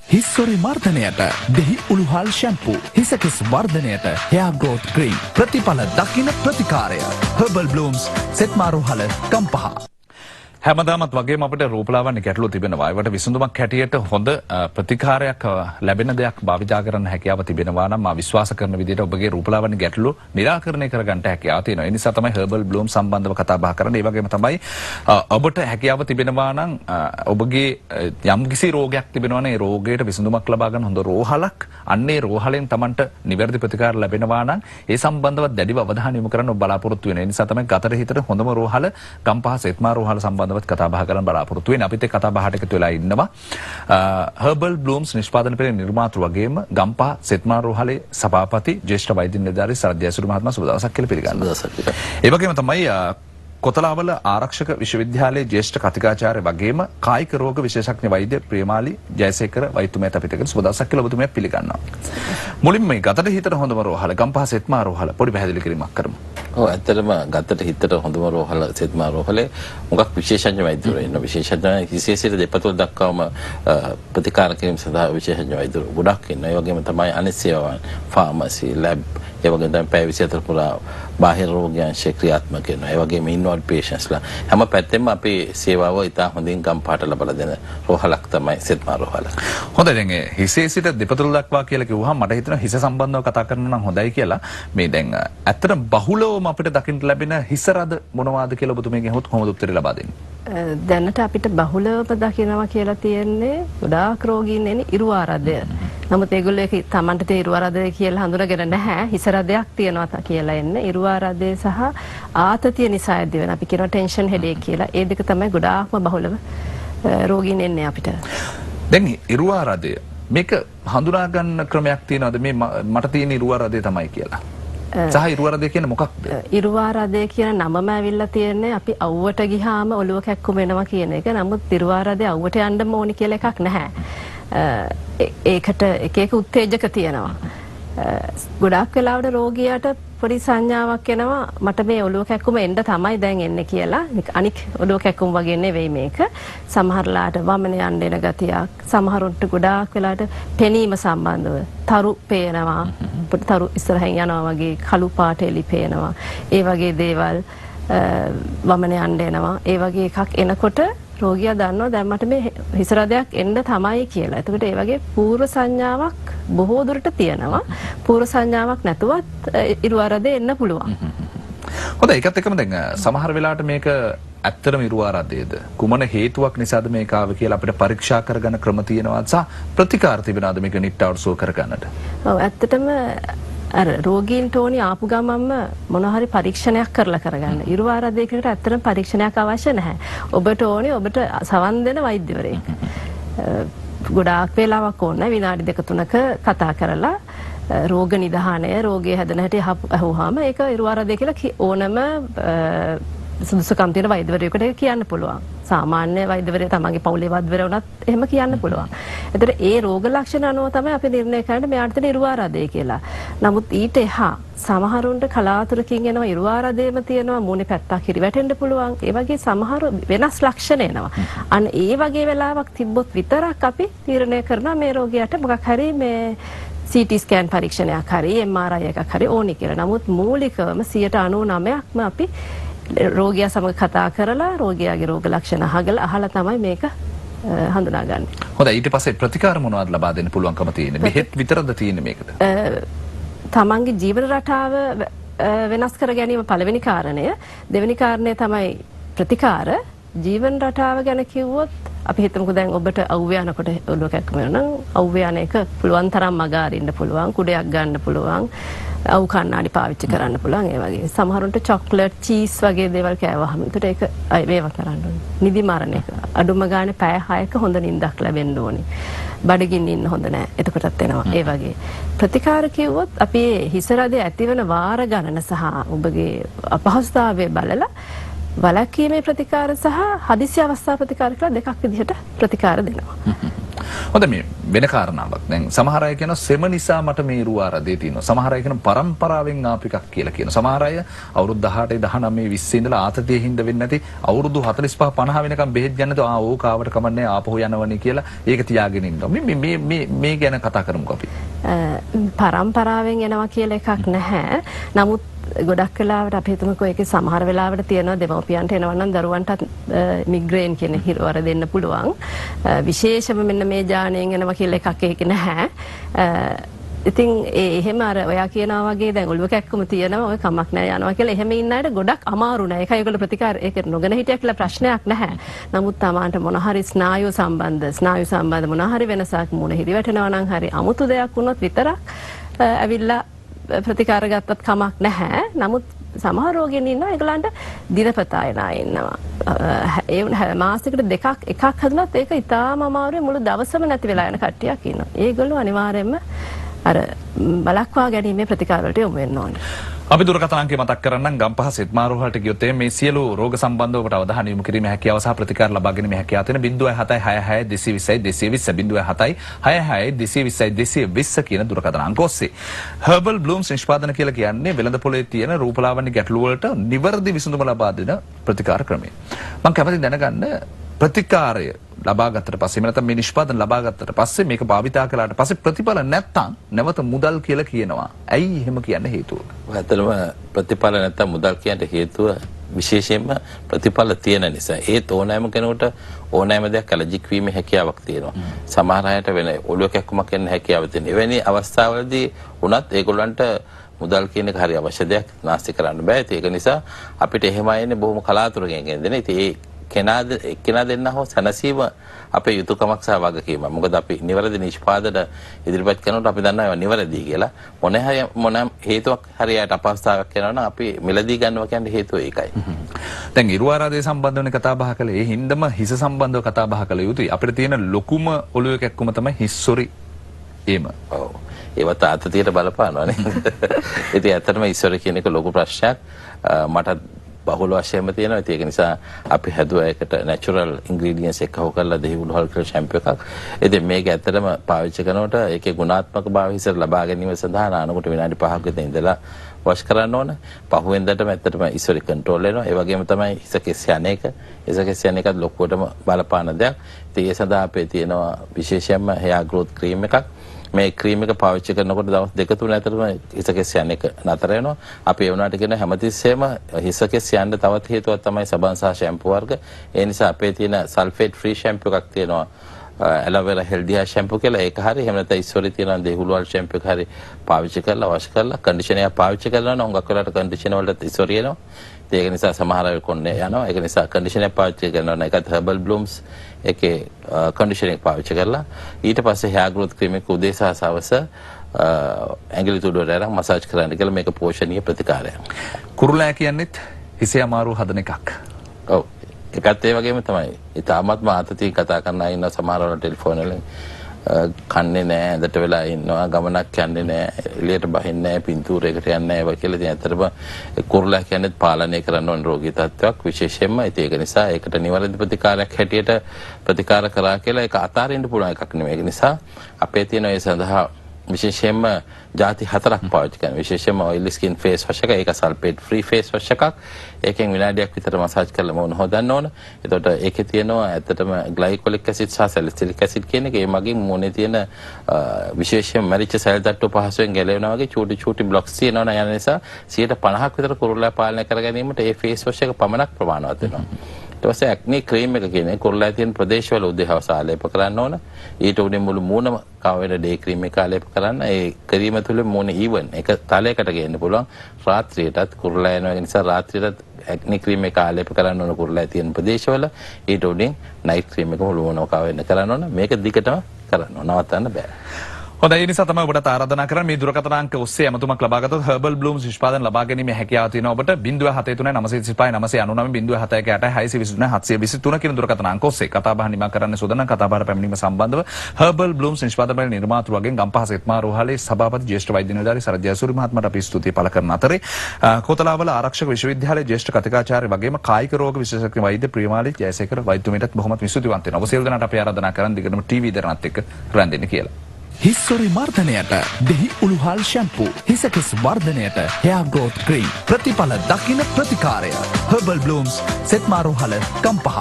හිස්සොරි මර්ධනයට දෙහි උළුහල් shampoo හිසකෙස් වර්ධනයට hair growth cream ප්‍රතිඵල දකින ප්‍රතිකාරය herbal blooms සෙත්මාරුහල කම්පහ හැමදාමත් වගේම අපිට රූපලාවන්‍ය ගැටලු තිබෙනවා. ඒවට විසඳුමක් හැටියට හොඳ ප්‍රතිකාරයක් ලැබෙන දෙයක් භාවිතා කරන්න හැකියාව තිබෙනවා නම් මා විශ්වාස කරන විදිහට ඔබගේ රූපලාවන්‍ය ගැටලු निराකරණය කරගන්න හැකියාව තියෙනවා. ඒ නිසා තමයි herbal bloom සම්බන්ධව කතා බහ කරන්නේ. ඒ වගේම තමයි ඔබට හැකියාව තිබෙනවා නම් ඔබගේ යම්කිසි රෝගයක් තිබෙනවා නම් ඒ රෝගයට විසඳුමක් ලබා ගන්න හොඳ රෝහලක් අන්නේ රෝහලෙන් Tamanට නිවැරදි ප්‍රතිකාර ලැබෙනවා නම් ඒ සම්බන්ධව දැඩිව අවධානය යොමු කරන්න ඔබ බලාපොරොත්තු වෙනවා. ඒ නිසා තමයි ගතට හිතට හොඳම රෝහල ගම්පහ සෙත්මා රෝහල සම්බන්ධව කතා බහ කරන්න බලාපොරොත්තු වෙන්නේ. අපිත් ඒ කතා බහට එකතු වෙලා ඉන්නවා herbal blooms නිෂ්පාදන පෙළේ නිර්මාතෘ වගේම ගම්පහ සෙත්මා රෝහලේ සභාපති ජ්‍යෙෂ්ඨ වෛද්‍ය නිලධාරී සරත් ජයසූරිය මහත්මයා සුබ දවසක් කියලා පිළිගන්නවා. ඒ වගේම තමයි කොතලාවල ආරක්ෂක විශ්වවිද්‍යාලයේ ජ්‍යෙෂ්ඨ කතිකාචාර්ය වගේම කායික රෝග විශේෂඥ වෛද්‍ය ප්‍රියමාලි ජයසේකර වෛද්‍යතුමියත් අපිට එකතු සුබ දවසක් කියලා ඔබතුමියත් පිළිගන්නවා. මුලින්ම මේ ගතට හිතට හොඳම රෝහල ගම්පහ සෙත්මා රෝහල පොඩි පැහැදිලි කිරීමක් කරමු. ඔව් ඇත්තටම ගතට හිතට හොඳම රෝහල සෙත්මා රෝහලේ මොකක් විශේෂඥ වෛද්‍යවරු ඉන්න විශේෂඥ විශේෂිත දෙපතුල් දක්වාම ප්‍රතිකාර කිරීම සඳහා විශේෂඥ වෛද්‍යවරු ගොඩක් ඉන්නවා. ඒ වගේම තමයි අනිත් සේවාවන් ෆාමසි ලැබ් ඒ වගේම තමයි පැය 24 පුරා බාහිර රෝගයන්ශය ක්‍රියාත්මක වෙනවා. ඒ වගේම ඉන්වර්ඩ් පේෂන්ට්ස්ලා හැම පැත්තෙම අපේ සේවාව ඉතා හොඳින් ගම්පහට ලබා දෙන රෝහලක් තමයි සෙත්මා රෝහල. හොඳයි දැන් හිසේ සිට දෙපතුල් දක්වා කියලා කිව්වහම මට හිතෙනවා හිස සම්බන්ධව කතා කරන්න නම් හොඳයි කියලා. මේ දැන් ඇත්තටම බහුලවම අපිට දකින්න ලැබෙන හිස රද මොනවාද කියලා ඔබතුමීගෙන් අහුවොත් කොහොමද උත්තරය ලබා දෙන්නේ? දැනට අපිට බහුලවම දකිනවා කියලා තියෙන්නේ ගොඩාක් රෝගීන් එන්නේ ඉරුවාරදය. නමුත් ඒගොල්ලෝ ඒක Tamanට තේ ඉරුවාරදය කියලා හඳුනගෙන නැහැ. හිස රදයක් තියෙනවා කියලා එන්නේ. ඉරුවාරදය සහ ආතතිය නිසා ඇති වෙන අපි කියනවා ටෙන්ෂන් හෙඩේක් කියලා. ඒ දෙක තමයි ගොඩාක්ම බහුලව රෝගීන් එන්නේ අපිට. දැන් ඉරුවාරදය මේක හඳුනා ගන්න ක්‍රමයක් තියෙනවද මේ මට තියෙන ඉරුවාරදය තමයි කියලා? සහ ඉරුවාරදය කියන්නේ මොකක්ද? ඉරුවාරදය කියන නමම ඇවිල්ලා තියෙන්නේ අපි අවුවට ගියාම ඔළුව කැක්කුම එනවා කියන එක. නමුත් ඉරුවාරදය අවුවට යන්න ඕනි කියලා එකක් නැහැ. ඒකට එක එක උත්තේජක තියෙනවා. ගොඩාක් වෙලාවට රෝගියාට පොඩි සංඥාවක් එනවා මට මේ ඔළුව කැක්කුම එන්න තමයි දැන් එන්නේ කියලා. අනික ඔළුව කැක්කුම වගේ නෙවෙයි මේක. සමහරලාට වමන යන්න එන ගතියක්, සමහරුන්ට ගොඩාක් වෙලාවට පෙනීම සම්බන්ධව තරු පේනවා. තරු ඉස්සරහින් යනවා වගේ කළු පාට එලි පේනවා. ඒ වගේ දේවල් වමන යන්න එනවා. ඒ වගේ එකක් එනකොට රෝගියා දන්නවා දැන් මට මේ හිස රදයක් එන්න තමයි කියලා. එතකොට ඒ වගේ පූර්ව සංඥාවක් බොහෝ දුරට තියෙනවා. පූර්ව සංඥාවක් නැතුවත් ඉරුවාරදේ එන්න පුළුවන්. හොඳයි ඒකත් එක්කම දැන් සමහර වෙලාවට මේක ඇත්තටම ඉරුවාරදේද කුමන හේතුවක් නිසාද මේක ආවේ කියලා අපිට පරීක්ෂා කරගන්න ක්‍රම තියෙනවා සහ ප්‍රතිකාර තිබෙනවද මේක නිට්ටාවට සුව කරගන්නට? ඔව් ඇත්තටම අර රෝගීන්ට ඕනි ආපු ගමන්ම මොන හරි පරීක්ෂණයක් කරලා කරගන්න. ඉරුවාරදයකට ඇත්තටම පරීක්ෂණයක් අවශ්‍ය නැහැ. ඔබට ඕනේ ඔබට සවන් දෙන වෛද්‍යවරයෙක්. ගොඩාක් වේලාවක් ඕනේ විනාඩි 2-3ක කතා කරලා රෝග නිදානය රෝගය හැදෙන හැටි අහුවාම ඒක ඉරුවාරදය කියලා ඕනම සුදුසුකම් තියෙන වෛද්‍යවරයෙකුට කියන්න පුළුවන්. සාමාන්‍ය වෛද්‍යවරයා තමන්ගේ පවුලේ වෛද්‍යවරයා වුණත් එහෙම කියන්න පුළුවන්. එතකොට ඒ රෝග ලක්ෂණ අනුව තමයි අපි නිර්ණය කරන්නේ මෙයාට තියෙන ඉරුවාරදය කියලා. නමුත් ඊට එහා සමහරුන්ට කලාතුරකින් එනවා ඉරුවාරදයම තියෙනවා මූණේ පැත්තක් හිරි වැටෙන්න පුළුවන්. ඒ වගේ සමහර වෙනස් ලක්ෂණ එනවා. අන්න ඒ වගේ වෙලාවක් තිබ්බොත් විතරක් අපි තීරණය කරනවා මේ රෝගියාට මොකක් හරි මේ CT ස්කෑන් පරීක්ෂණයක් හරි MRI එකක් හරි ඕනි කියලා. නමුත් මූලිකවම 99%ක්ම අපි රෝගියා සමග කතා කරලා රෝගියාගේ රෝග ලක්ෂණ අහලා තමයි මේක හඳුනාගන්නේ. හොඳයි ඊට පස්සේ ප්‍රතිකාර මොනවද ලබා දෙන්න පුළුවන්කම තියෙන්නේ? බෙහෙත් විතරද තියෙන්නේ මේකට? තමන්ගේ ජීවන රටාව වෙනස් කර ගැනීම පළවෙනි කාරණය. දෙවෙනි කාරණය තමයි ප්‍රතිකාර. ජීවන රටාව ගැන කිව්වොත් අපි හිතමුකෝ දැන් ඔබට අවුවේ යනකොට ඔළුව කැක්කම වෙනවා නම් අවුවේ යන එක පුළුවන් තරම් මග අරින්න පුළුවන්, කුඩයක් ගන්න පුළුවන්. අවු කණ්ණාඩි පාවිච්චි කරන්න පුළුවන් ඒ වගේ. සමහරුන්ට චොක්ලට්, චීස් වගේ දේවල් කෑවහම ඒකට ඒක වේව කරන්න ඕනේ. නිදි මරණ එක. අඩුම ගානේ පැය 6ක හොඳ නිින්දක් ලැබෙන්න ඕනේ. බඩගින්න ඉන්න හොඳ නැහැ. එතකොටත් එනවා. ඒ වගේ. ප්‍රතිකාර කිව්වොත් අපි හිස රදේ ඇතිවන වාර ගණන සහ ඔබගේ අපහසුතාවය බලලා වළක්වීමේ ප්‍රතිකාර සහ හදිසි අවස්ථා ප්‍රතිකාර කියලා දෙකක් විදිහට ප්‍රතිකාර දෙනවා. හොඳ මේ වෙන කාරණාවක්. දැන් සමහර අය කියනවා සෙම නිසා මට මේ ඉරු ආරදේ තියෙනවා. සමහර අය කියනවා පරම්පරාවෙන් ආපු එකක් කියලා කියනවා. සමහර අය අවුරුදු 18 19 20 ඉඳලා ආතතිය හින්දා වෙන්නේ නැති අවුරුදු 45 50 වෙනකම් බෙහෙත් ගන්නද ඕක ආවට කමන්නේ ආපහු යනවනේ කියලා ඒක තියාගෙන ඉන්නවා. මේ ගැන කතා කරමුකෝ අපි. පරම්පරාවෙන් එනවා කියලා එකක් නැහැ. නමුත් ගොඩක් වෙලාවට අපි හිතමුකෝ ඒකේ සමහර වෙලාවට තියෙනවා දෙමව්පියන්ට එනවා නම් දරුවන්ට මිග්‍රේන් කියන හිරවර දෙන්න පුළුවන්. විශේෂම මෙන්න මේ ජාණයෙන් එනවා කියලා එකක් ඒක නැහැ. ඉතින් එහෙම අර ඔයා කියනවා වගේ දැන් ඔළුව කැක්කම තියෙනවා ඔය කමක් නැහැ යනවා කියලා එහෙම ඉන්න අයට ගොඩක් අමාරු නෑ. ඒකයි ඒගොල්ලෝ ප්‍රතිකාර ඒක නොගෙන හිටියා කියලා ප්‍රශ්නයක් නැහැ. නමුත් තමාන්ට මොන හරි ස්නායු සම්බන්ධ මොන හරි වෙනසක් මුණ හිරි වැටෙනවා නම් හරි අමුතු දෙයක් වුණොත් විතරක් ඇවිල්ලා ප්‍රතිකාර ගත්තත් කමක් නැහැ. නමුත් සමහර රෝගීන් ඉන්නවා ඒගොල්ලන්ට දිනපතා එන අය ඉන්නවා. ඒ මාසෙකට එකක් හදුනත් ඒක ඉතාම අමාරුයි මුළු දවසම නැති වෙලා යන කට්ටියක් ඉන්නවා. ඒගොල්ලෝ අනිවාර්යයෙන්ම අර බලක්වා ගැනීමේ ප්‍රතිකාර වලට යොමු වෙන්න ඕනේ. අපි දුරකථන අංකය මතක් කරන්නම් ගම්පහ සෙත්මාරුහලට ගියොත් මේ සියලු රෝග සම්බන්ධව ඔබට අවධානය යොමු කිරීමේ හැකියාව සහ ප්‍රතිකාර ලබා ගැනීමේ හැකියාව තියෙන 0766220 කියන දුරකථන අංක ඔස්සේ. හර්බල් බ්ලූම්ස් නිෂ්පාදන කියලා කියන්නේ වෙළඳ පොලේ තියෙන රූපලාවන්‍ය ගැටලු වලට නිවැරදි විසඳුම ලබා දෙන ප්‍රතිකාර ක්‍රමය. මම කැමතියි දැනගන්න ප්‍රතිකාරය ලබා ගත්තට පස්සේ එහෙම නැත්නම් මේ නිෂ්පාදන ලබා ගත්තට පස්සේ මේක භාවිතා කළාට පස්සේ ප්‍රතිඵල නැත්තම් නැවත මුදල් කියලා කියනවා. ඇයි එහෙම කියන්න හේතුව? ඇත්තටම ප්‍රතිඵල නැත්තම් මුදල් කියන්න හේතුව විශේෂයෙන්ම ප්‍රතිඵල තියෙන නිසා. ඒත් ඕනෑම කෙනෙකුට ඕනෑම දෙයක් ඇලර්ජික් වීමේ හැකියාවක් තියෙනවා. සමහර අයට වෙන ඔළුව කැක්කුමක් එන්න හැකියාව තියෙනවා. එවැනි අවස්ථාවලදී උනත් ඒගොල්ලන්ට මුදල් කියන එක හරි අවශ්‍ය දෙයක් නාස්ති කරන්න බෑ. ඒක නිසා අපිට එහෙම ආයේ බොහොම කලාතුරකින් එන්නේ. ඉතින් ඒ කෙනා දෙන්න හෝ සැනසීම අපේ යුතුයකමක් සහ වගකීමක්. මොකද අපි නිවැරදි නිෂ්පාදන ඉදිරිපත් කරනකොට අපි දන්නවා ඒවා නිවැරදි කියලා. මොන හේතුවක් හරියට අපහසුතාවයක් වෙනවා නම් අපි මිලදී ගන්නවා කියන්නේ හේතුව ඒකයි. දැන් ඉරු ආරාධය සම්බන්ධව කතා බහ කළේ ඒ හින්දම හිස සම්බන්ධව කතා බහ කළ යුතුයි. අපිට තියෙන ලොකුම ඔළුවේ කැක්කුම තමයි හිස්සොරි. ඒම. ඔව්. ඒවත් ආතතියට බලපානවා නේද? ඉතින් ඇත්තටම හිස්සොරි කියන එක ලොකු ප්‍රශ්නයක්. මට බහුල වශයෙන්ම තියෙනවා. ඒක නිසා අපි හැදුවා ඒකට නැචරල් ඉන්ග්‍රීඩියන්ට්ස් එකව කරලා දෙහි උණුහල් කරලා ෂැම්පූ එකක්. ඉතින් මේක ඇත්තටම පාවිච්චි කරනකොට ඒකේ ගුණාත්මක භාවය ඉස්සර ලබා ගැනීම සඳහා නානකොට විනාඩි 5ක විතර ඉඳලා වොෂ් කරන්න ඕන. පහුවෙන්දටම ඇත්තටම ඉස්සර කන්ට්‍රෝල් වෙනවා. ඒ වගේම තමයි හිසකෙස් යන එක. හිසකෙස් යන එකත් ලොකුවටම බලපාන දෙයක්. ඉතින් ඒ සඳහා අපේ තියෙනවා විශේෂයෙන්ම hair growth cream එකක්. මේ ක්‍රීම් එක පාවිච්චි කරනකොට දවස් 2-3 ඇතුළතම හිසකෙස් යන එක නතර වෙනවා. අපි ඒ වුණාට කියන හැමතිස්සෙම හිසකෙස් යන්න තවත් හේතුවක් තමයි සබන් සහ ෂැම්පූ වර්ග. ඒ නිසා අපේ තියෙන සල්ෆේට් ෆ්‍රී ෂැම්පූ එකක් තියෙනවා. ඇලෝවෙරා හෙල්දි හෙයාර් ෂැම්පූ කියලා ඒක හරි. එහෙම නැත්නම් ඉස්සොරේ තියෙන දෙහුළුවල් ෂැම්පූ එක හරි පාවිච්චි කරලා වොෂ් කරලා කන්ඩිෂනර් පාවිච්චි කරලා නම් හුඟක් වෙලාවට කන්ඩිෂනර් වලට ඉස්සොරේ එනවා. ඒක නිසා සමහර අය කොන්නේ යනවා. ඒක නිසා කන්ඩිෂනර් පාවිච්චි කරනවා නම් ඒකත් හර්බල් බ්ලූම්ස් එකේ කන්ඩිෂනින් පාවිච්චි කරලා ඊට පස්සේ hair growth cream එක උදේ සහ සවස ඇඟිලි තුඩුවට අරන් මසාජ් කරන්න කියලා මේක පෝෂණීය ප්‍රතිකාරයක්. කුරුලෑ කියන්නේත් හිසේ අමාරු හදන එකක්. ඔව්. ඒකත් ඒ වගේම තමයි. ඊටාත්ම ආතතිය කතා කරන අය ඉන්න සමහර වල ටෙලිෆෝන් වලින් කන්නේ නැහැ, ඇඳට වෙලා ඉන්නවා, ගමනක් යන්නේ නැහැ, එළියට බහින්නේ නැහැ, පින්තූරයකට යන්නේ නැහැ ඒවා කියලා. ඉතින් ඇත්තටම කුරුලෑ කියන්නේ පාලනය කරන්න ඕන රෝගී තත්ත්වයක් විශේෂයෙන්ම. ඒක නිසා ඒකට නිවැරදි ප්‍රතිකාරයක් හැටියට ප්‍රතිකාර කරා කියලා ඒක අතාරින්න පුළුවන් එකක් නෙමෙයි. ඒක නිසා අපේ තියෙන ඒ සඳහා විශේෂයෙන්ම ಜಾති 4ක් පාවිච්චි කරනවා. විශේෂයෙන්ම oily skin face wash එක, ඒක sulfate free face wash එකක්. ඒකෙන් විනාඩියක් විතර මසාජ් කරලා මොන හොදන්න ඕන. එතකොට ඒකේ තියෙනවා ඇත්තටම glycolic acid සහ salicylic acid කියන එක. ඒ මගින් මොනේ තියෙන විශේෂයෙන්ම මැරිච්ච සැල් තට්ටු පහසුවෙන් ගැලවෙනවා වගේ චූටි බ්ලොක්ස් තියෙනවා නේද? යන නිසා 50% විතර කුරුල්ලා පාලනය කර ගැනීමට මේ face wash එක පමණක් ප්‍රමාණවත් වෙනවා. ඊට පස්සේ ඇක්නි ක්‍රීම් එක කියන්නේ කුරුල්ලා තියෙන ප්‍රදේශවල උදේහවස ආලේප කරන්න ඕන. ඊට උඩින් මුළු මූණම කවෙන ඩේ ක්‍රීම් එක ආලේප කරන්න. ඒ ක්‍රීම තුල මූණ ඊවන් එක තලයකට ගේන්න පුළුවන්. රාත්‍රියටත් කුරුල්ලා එනවා නිසා රාත්‍රියටත් ඇක්නි ක්‍රීම් එක ආලේප කරන්න ඕන කුරුල්ලා තියෙන ප්‍රදේශවල. ඊට උඩින් නයිට් ක්‍රීම් එක මුළු මූණම කවෙන්න කරන්න ඕන. මේක දිගටම කරන්න ඕන. නවත්තන්න බෑ. හොඳයි ඒ නිසා තමයි ඔබට ආරාධනා කරන්නේ මේ දුරකථන අංක ඔස්සේ ඇමතුමක් ලබා ගත්තොත් හර්බල් බ්ලූම්ස් නිෂ්පාදන ලබා ගැනීමේ හැකියාව තියෙනවා ඔබට 073 935 999 623 කියන දුරකථන අංක ඔස්සේ කතා බහ නිමා කරන්න සූදානම් කතා බහ පැමිණීම සම්බන්ධව හර්බල් බ්ලූම්ස් නිෂ්පාදන බල නිර්මාතෘවගෙන් ගම්පහ සෙත්මා රෝහලේ සභාපති ජ්‍යෙෂ්ඨ වෛද්‍ය නිලධාරී සරත් ජයසූරිය මහත්මයාට අපි ස්තුතිය පළ කරන අතරේ කොතලාවල ආරක්ෂක විශ්වවිද්‍යාලයේ ජ්‍යෙෂ්ඨ කතිකාචාර්ය වගේම කායික රෝග විශේෂඥ වෛද්‍ය ප්‍රියමාලි ජයසේකර වෛද්‍යතුමීටත් බොහොමත් ස්තුතිවන්ත වෙනවා. ඔබ සියලු දෙනාට අපි ආරාධනා කරන් දිගටම ටීවී දරනත් එක්ක රැඳෙන්න කියලා. හිස්සොරි මර්ධනයට දෙහි උළුහල් ෂැම්පූ හිසකෙස් වර්ධනයට hair growth cream ප්‍රතිඵල දකින ප්‍රතිකාරය herbal blooms සෙත්මාරෝහල කම්පහ